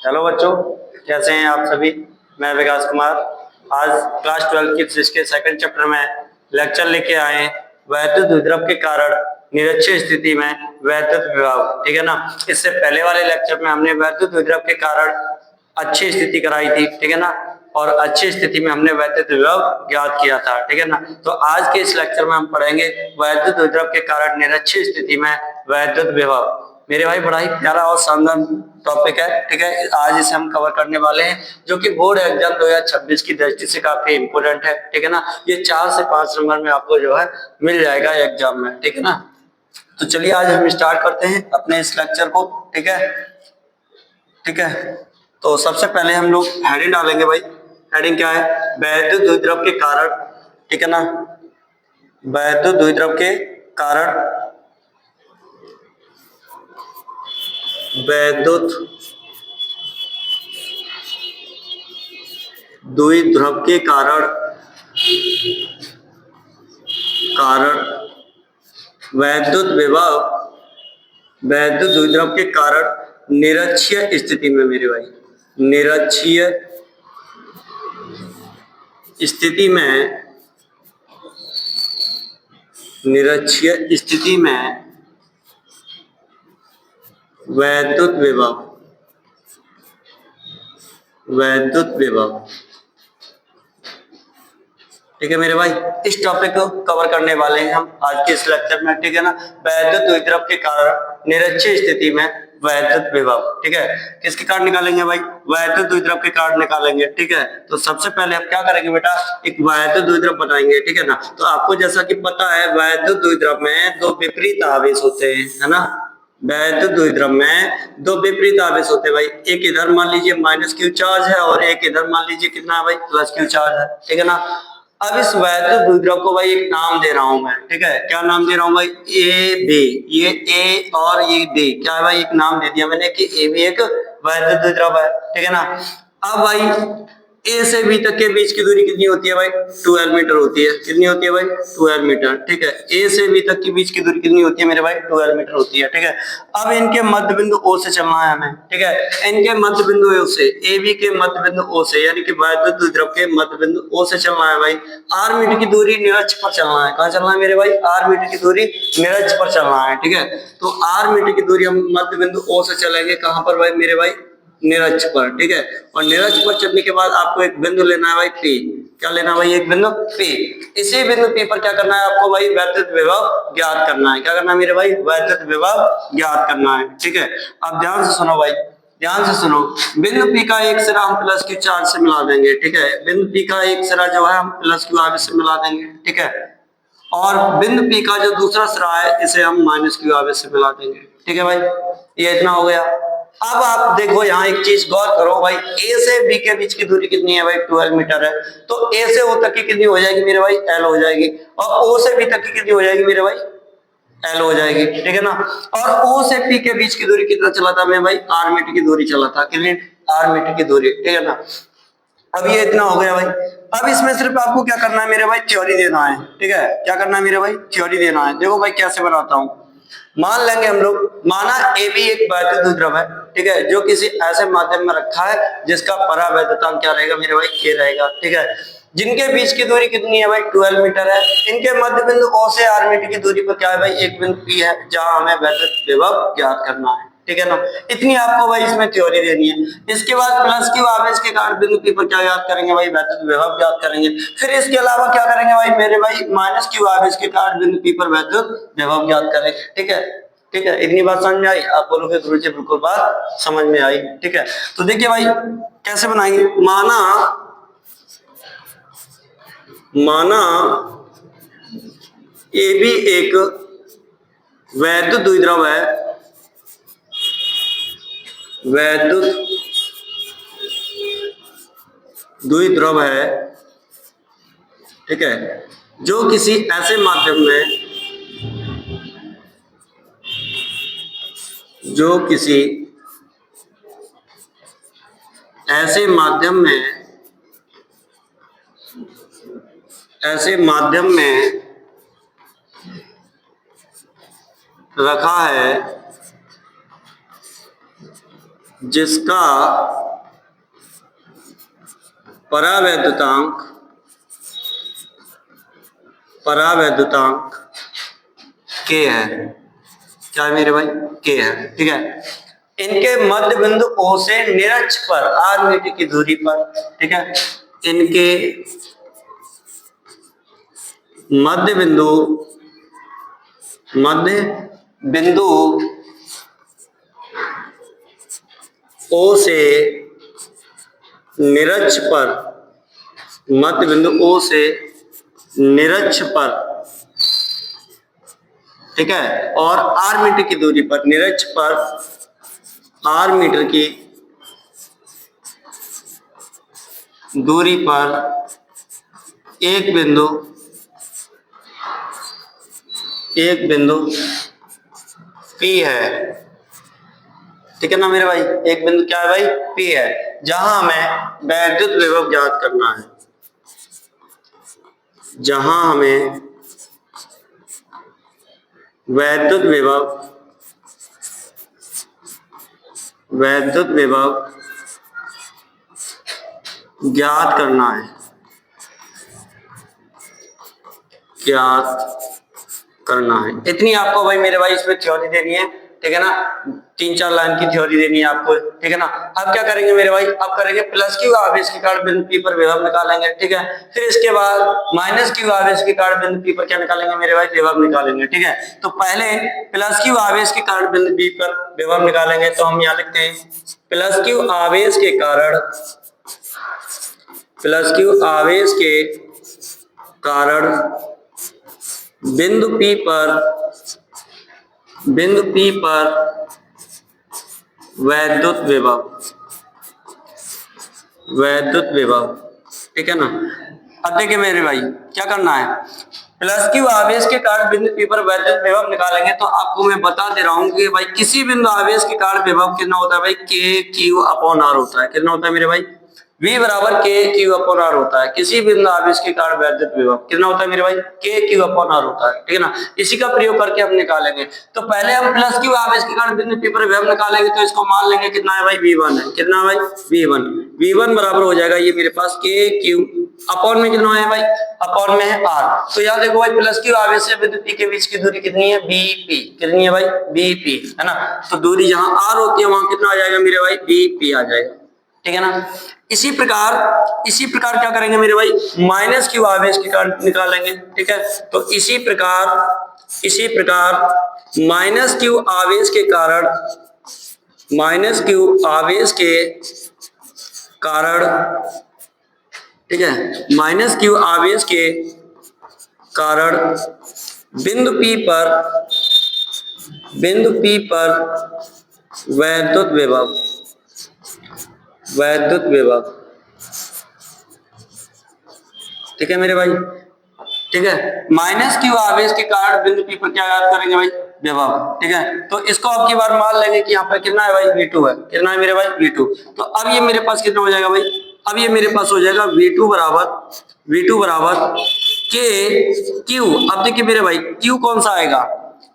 Hello बच्चों, कैसे हैं आप सभी। मैं विकास कुमार आज क्लास 12 की फिजिक्स के सेकंड चैप्टर में लेक्चर लेके आए हैं। वैद्युत विद्रव के कारण निरक्षीय स्थिति में वैद्युत विभव। ठीक है ना। इससे पहले वाले लेक्चर में हमने वैद्युत विद्रव के कारण अच्छी स्थिति कराई थी। ठीक है ना। और अच्छी स्थिति में हमने वैद्युत विभव ज्ञात किया था। ठीक है ना। तो आज के इस लेक्चर में हम पढ़ेंगे वैद्युत विद्रव के कारण निरक्षीय स्थिति में वैद्युत विभव। मेरे भाई बड़ा ही प्यारा और शानदार टॉपिक है। ठीक है। आज इसे हम कवर करने वाले हैं जो कि बोर्ड एग्जाम 2026 की दृष्टि से काफी इंपोर्टेंट है। ठीक है ना। ये 4 से 5 नंबर में आपको जो है मिल जाएगा एग्जाम में। ठीक है ना। तो चलिए आज हम स्टार्ट करते हैं अपने इस लेक्चर को। ठीक है। ठीक है। तो सबसे पहले हम लोग हेडिंग डालेंगे भाई। हेडिंग क्या है? वैद्युत द्विध्रुव के कारण। ठीक है ना। वैद्युत द्विध्रुव के कारण वैद्युत द्विध्रुव के कारण वैद्युत विभव वैद्युत द्विध्रुव के कारण निरक्षीय स्थिति में मेरे भाई निरक्षीय स्थिति में वैद्युत विभव। ठीक है मेरे भाई, इस टॉपिक को कवर करने वाले हैं हम आज के इस लेक्चर में। ठीक है ना। वैद्युत द्विध्रुव के कारण निरक्षीय स्थिति में वैद्युत विभव। ठीक है। किसके कारण निकालेंगे भाई? वैद्युत द्विध्रुव के कारण निकालेंगे। ठीक है। तो सबसे पहले हम क्या करेंगे बेटा, एक वैद्युत द्विध्रुव बनाएंगे। ठीक है ना। तो आपको जैसा कि पता है वैद्युत द्विध्रुव में दो विपरीत आवेश होते हैं, है ना। वैद्युत द्विध्रुव में दो विपरीत आवेश होते हैं भाई। एक इधर मान लीजिए माइनस क्यू चार्ज है और एक इधर मान लीजिए कितना है भाई, प्लस क्यू चार्ज है। ठीक है ना। अब इस वैद्युत द्विध्रुव को भाई एक नाम दे रहा हूं मैं। ठीक है। क्या नाम दे रहा हूं भाई? A B. ये ए और ये बी क्या है भाई? एक नाम दे दिया मैंने कि ए भी एक वैद्युत द्विध्रुव है। ठीक है ना। अब भाई ए से बी तक के बीच की दूरी कितनी होती है भाई? 12 मीटर होती है। कितनी होती है भाई? 12 मीटर। ठीक है। ए से बी तक के बीच की दूरी कितनी होती है मेरे भाई? 12 मीटर होती है। ठीक है। अब इनके मध्य बिंदु ओ से चलना है हमें। ठीक है। इनके मध्य बिंदु ओ से, ए बी के मध्य बिंदु ओ से, यानी कि वैद्युत द्विध्रुव के मध्य बिंदु ओ से चलना है भाई। आर मीटर की दूरी निरक्ष पर चलना है। कहां चलना है मेरे भाई? आर मीटर की दूरी निरक्ष पर चलना है। ठीक है। तो आर मीटर की दूरी हम मध्य बिंदु ओ से चलेंगे। कहां पर भाई मेरे भाई? निरक्ष पर। ठीक है। और निरक्ष पर चलने के बाद आपको एक बिंदु लेना है भाई पी। क्या लेना है भाई? एक बिंदु पी। इसी बिंदु पी पर क्या करना है आपको भाई? वैद्युत विभव ज्ञात करना है। क्या करना है मेरे भाई? वैद्युत विभव ज्ञात करना है। ठीक है। अब ध्यान से सुनो भाई, ध्यान से सुनो। बिंदु पी का एक सिरा हम प्लस क्यू चार्ज से मिला देंगे। ठीक है। बिंदु पी का एक सिरा जो है हम प्लस क्यू आवेश से मिला देंगे। ठीक है। और बिंदु पी का जो दूसरा सिरा है इसे हम माइनस क्यू आवेश से मिला देंगे। ठीक है भाई, ये इतना हो गया। अब आप देखो यहाँ एक चीज गौर करो भाई, ए से बी के बीच की दूरी कितनी है भाई? 12 मीटर है। तो ए से ओ तक की कितनी हो जाएगी मेरे भाई? एल हो जाएगी। और ओ से बी तक की कितनी हो जाएगी मेरे भाई? एल हो जाएगी। ठीक है ना। और ओ से पी के बीच की दूरी कितना चला था मैं भाई? आर मीटर की दूरी चला था। कितनी? आर मीटर की दूरी। ठीक है ना। अब ये इतना हो गया भाई। अब इसमें सिर्फ आपको क्या करना है मेरे भाई? थ्योरी देना है। ठीक है। क्या करना है मेरे भाई? थ्योरी देना है। देखो भाई कैसे बनाता हूं। मान लेंगे हम लोग, माना ए बी एक वैद्युत द्विध्रुव है। ठीक है। जो किसी ऐसे माध्यम में रखा है जिसका परावैद्युतांक क्या रहेगा मेरे भाई? के रहेगा। ठीक है। जिनके बीच की दूरी कितनी है भाई? 12 मीटर है। इनके मध्य बिंदु ओ से आर मीटर की दूरी पर क्या है भाई? एक बिंदु पी है जहां हमें वैद्युत विभव ज्ञात करना है। ठीक है ना। इतनी आपको भाई इसमें थ्योरी देनी है। इसके बाद प्लस क्यू आवेश के कारण बिंदु पी पर क्या ज्ञात करेंगे भाई? वैद्युत विभव ज्ञात करेंगे। फिर इसके अलावा क्या करेंगे भाई मेरे भाई? माइनस क्यू आवेश के कारण बिंदु पी पर वैद्युत विभव ज्ञात करेंगे। ठीक है। ठीक है। इतनी बात समझ में आई? आप बोलोगे गुरुजी बिल्कुल बात समझ में आई। ठीक है। तो देखिए भाई कैसे बनाएंगे। माना ए भी एक वैद्युत द्विध्रुव है। वैद्युत द्विध्रुव है। ठीक है। जो किसी ऐसे माध्यम में जो किसी ऐसे माध्यम में रखा है जिसका परावैद्युतांक के है। क्या है मेरे भाई? के है। ठीक है, इनके मध्य बिंदु O से निरक्ष पर r मीटर की दूरी पर, ठीक है, इनके मध्य बिंदु O से निरक्ष पर, मध्य बिंदु O से निरक्ष पर, ठीक है, और r मीटर की दूरी पर, निरक्ष पर r मीटर की दूरी पर एक बिंदु P है। ठीक है ना मेरे भाई, एक बिंदु क्या है भाई? P है, जहां हमें वैद्युत विभव ज्ञात करना है, जहां हमें वैद्युत विभव ज्ञात करना है, इतनी आपको भाई मेरे भाई इसमें थ्योरी देनी है। ठीक है ना, 3-4 लाइन की थ्योरी देनी है आपको। ठीक है ना, अब क्या करेंगे मेरे भाई? अब करेंगे प्लस क्यू आवेश के कारण बिंदु P पर विभव निकालेंगे। ठीक है, फिर इसके बाद माइनस क्यू आवेश के कारण बिंदु P पर क्या निकालेंगे मेरे भाई? विभव निकालेंगे। ठीक है, तो पहले प्लस क्यू आवेश के कारण बिंदु P पर विभव निकालेंगे, तो हम यहाँ लिखते हैं प्लस क्यू आवेश के कारण बिंदु P पर वैद्युत विभव। ठीक है ना, अब देखिए मेरे भाई क्या करना है, प्लस क्यू आवेश के कारण बिंदु P पर वैद्युत विभव निकालेंगे। तो आपको मैं बता दे रहा हूं कि भाई किसी बिंदु आवेश के कारण विभव कितना होता है भाई? K/Q/R होता है। कितना होता है मेरे भाई? V बराबर K/Q/R होता है। किसी बिंदु आवेश के कारण वैद्युत विभव कितना होता है मेरे भाई? K/Q/R होता है। ठीक है ना, इसी का प्रयोग करके हम निकालेंगे। तो पहले हम प्लस क्यू आवेश के कारण बिंदु P पर विभव निकालेंगे, तो इसको मान लेंगे कितना है भाई? V1 है। कितना है भाई? V1 बराबर हो जाएगा ये मेरे पास KQ अपॉन में कितना है भाई? अपॉन में है R। तो याद देखो भाई, प्लस क्यू आवेश से बिंदु P के बीच की दूरी कितनी है? BP। कितनी है भाई? BP, है ना। तो दूरी जहां R होती है वहां कितना आ जाएगा मेरे भाई? BP आ जाएगा। ठीक है ना, इसी प्रकार क्या करेंगे मेरे भाई? माइनस क्यू आवेश के कारण निकालेंगे। ठीक है, तो इसी प्रकार माइनस क्यू आवेश के कारण ठीक है, माइनस क्यू आवेश के कारण बिंदु P पर वैद्युत विभव। ठीक है मेरे भाई, ठीक है, माइनस क्यू आवेश के कारण बिंदु P पर क्या याद करेंगे भाई? विभव। ठीक है, तो इसको अब की बार मान लेंगे कि यहाँ पर कितना है भाई? V2 है। कितना है मेरे भाई? V2। तो अब ये मेरे पास कितना हो जाएगा भाई? अब ये मेरे पास हो जाएगा V2 बराबर KQ। अब देखिए मेरे भाई Q कौन सा आएगा?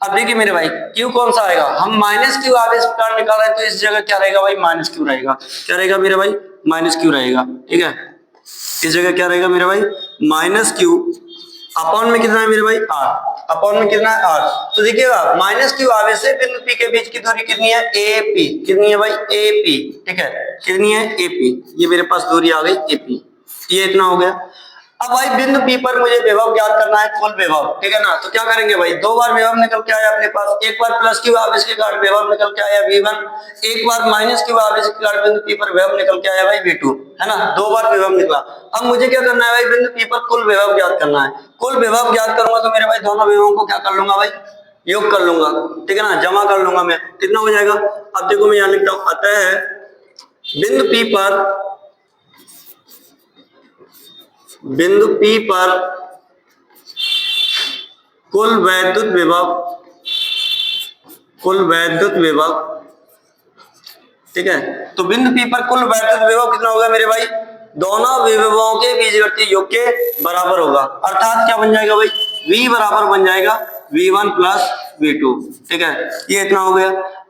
अब देखिए मेरे भाई Q कौन सा आएगा? हम माइनस क्यू आवेश के कारण निकाल रहे हैं, तो इस जगह क्या रहेगा भाई? माइनस क्यू रहेगा। क्या रहेगा मेरे भाई? माइनस क्यू रहेगा। ठीक है, इस जगह क्या रहेगा मेरे भाई? माइनस क्यू अपॉन में कितना है मेरे भाई? R। अपॉन में कितना है? R। तो देखिएगा माइनस क्यू आवेश से बिंदु P के बीच की दूरी कितनी है? AP। कितनी है भाई? AP। ठीक है, कितनी है? AP। ये मेरे पास दूरी आ गई AP। ये इतना हो गया। अब भाई बिंदु P पर मुझे विभव ज्ञात करना है, कुल विभव। ठीक है ना, तो क्या करेंगे भाई? 2 बार विभव निकल के आया अपने पास। एक बार प्लस क्यू आवेश के कारण विभव निकल के आया V1, एक बार माइनस क्यू आवेश के कारण बिंदु P पर विभव निकल के आया भाई V2, है ना। 2 बार विभव निकला। अब मुझे क्या करना है भाई? बिंदु P पर कुल विभव ज्ञात करना है। कुल विभव ज्ञात करूंगा तो मेरे भाई दोनों विभवों को क्या कर लूंगा भाई? योग कर लूंगा। ठीक है ना, जमा कर लूंगा मैं। कितना हो जाएगा? अब देखो मैं यहाँ लिखता हूँ, बिंदु P पर कुल वैद्युत विभव। ठीक है, तो बिंदु P पर कुल वैद्युत विभव कितना होगा मेरे भाई? दोनों विभवों के बीजगणितीय योग के बराबर होगा। अर्थात क्या बन जाएगा भाई? V बराबर बन जाएगा V1 प्लस V2। ठीक है, ये इतना हो गया।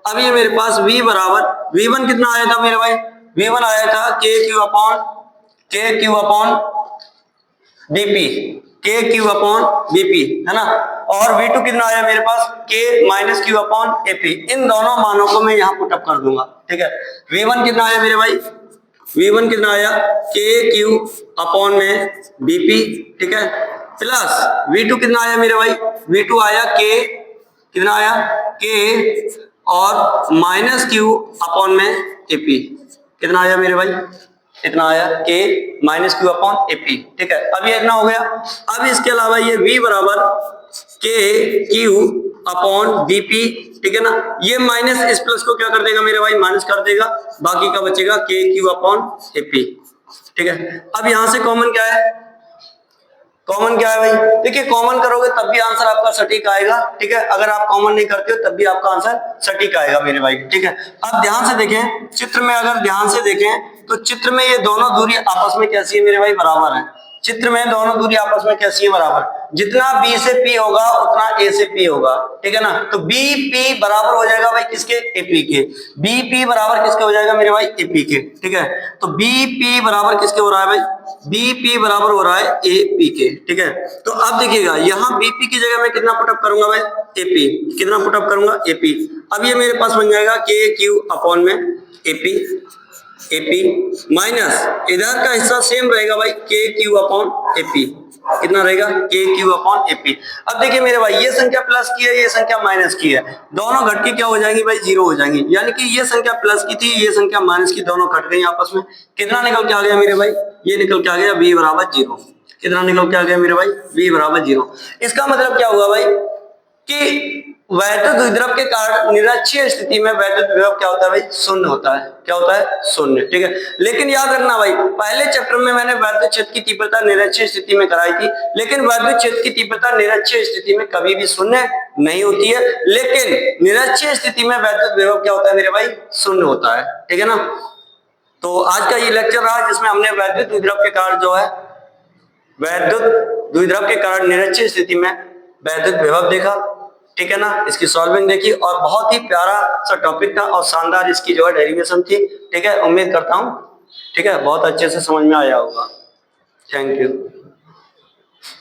अब ये मेरे पास V बराबर V1 कितना आया था मेरे भाई, V1 आया था KQ upon BP, KQ upon BP है ना। और V2 कितना आया मेरे पास K minus Q upon AP। इन दोनों मानों को मैं यहाँ पुटअप कर दूंगा, ठीक है। V1 कितना आया मेरे भाई, V1 कितना आया KQ अपॉन में BP, ठीक है, प्लस V2 कितना आया मेरे भाई, V2 आया K, कितना आया K और माइनस Q अपॉन में AP। कितना आया मेरे भाई, इतना आया K minus Q upon AP, ठीक है। अब ये इतना हो गया। अब इसके अलावा ये V बराबर KQ अपॉन BP, ठीक है ना। ये माइनस इस प्लस को क्या कर देगा मेरे भाई, माइनस कर देगा, बाकी का बचेगा KQ अपॉन AP, ठीक है। अब यहां से कॉमन क्या है, कॉमन क्या है भाई, देखिए कॉमन करोगे तब भी आंसर आपका सटीक आएगा, ठीक है। अगर आप कॉमन नहीं करते हो तब भी आपका आंसर सटीक आएगा मेरे भाई, ठीक है। अब ध्यान से देखें चित्र में, अगर ध्यान से देखें तो चित्र में ये दोनों दूरी आपस में कैसी है मेरे भाई, बराबर है। चित्र में दोनों दूरी आपस में कैसी है, बराबर। जितना B से P होगा उतना A से P होगा, ठीक है ना। तो BP बराबर हो जाएगा भाई किसके, AP के। BP बराबर किसके हो जाएगा मेरे भाई, AP के, ठीक है। तो BP बराबर किसके हो रहा है भाई, BP बराबर हो रहा है AP के, ठीक है। तो अब देखिएगा यहाँ BP की जगह मैं कितना पुटअप करूंगा भाई, AP। कितना पुटअप करूंगा, AP। अब ये मेरे पास बन जाएगा KQ अपॉन में AP माइनस इधर का हिस्सा सेम रहेगा भाई KQ अपॉन AP। कितना रहेगा, KQ अपॉन AP। अब देखिए मेरे भाई ये संख्या प्लस की है, ये संख्या माइनस की है, दोनों घट के क्या हो जाएंगी भाई, जीरो हो जाएंगी। यानी कि ये संख्या प्लस की थी, ये संख्या माइनस की, दोनों घट गई आपस में। कितना निकल के आ गया मेरे भाई, ये निकल के आ गया B बराबर 0। कितना निकल के आ गया मेरे भाई, B बराबर 0। इसका मतलब क्या हुआ भाई कि वैद्युत द्विध्रुव के कारण निरक्षीय स्थिति में वैद्युत विभव क्या होता है भाई, शून्य होता है। क्या होता है, शून्य, ठीक है। लेकिन याद रखना भाई पहले चैप्टर में मैंने वैद्युत क्षेत्र की तीव्रता निरक्षीय स्थिति में कराई थी, लेकिन वैद्युत क्षेत्र की तीव्रता निरक्षीय स्थिति में कभी भी शून्य नहीं होती है, लेकिन निरक्षीय स्थिति में वैद्युत विभव क्या होता है मेरे भाई, शून्य होता है, ठीक है ना। तो आज का ये लेक्चर रहा जिसमें हमने वैद्युत द्विध्रुव के कारण जो है, वैद्युत द्विध्रुव के कारण निरक्षीय स्थिति में वैद्युत विभव देखा, ठीक है ना। इसकी सॉल्विंग देखी और बहुत ही प्यारा सा टॉपिक था और शानदार इसकी जो है डेरिवेशन थी, ठीक है। उम्मीद करता हूँ, ठीक है, बहुत अच्छे से समझ में आया होगा। Thank you.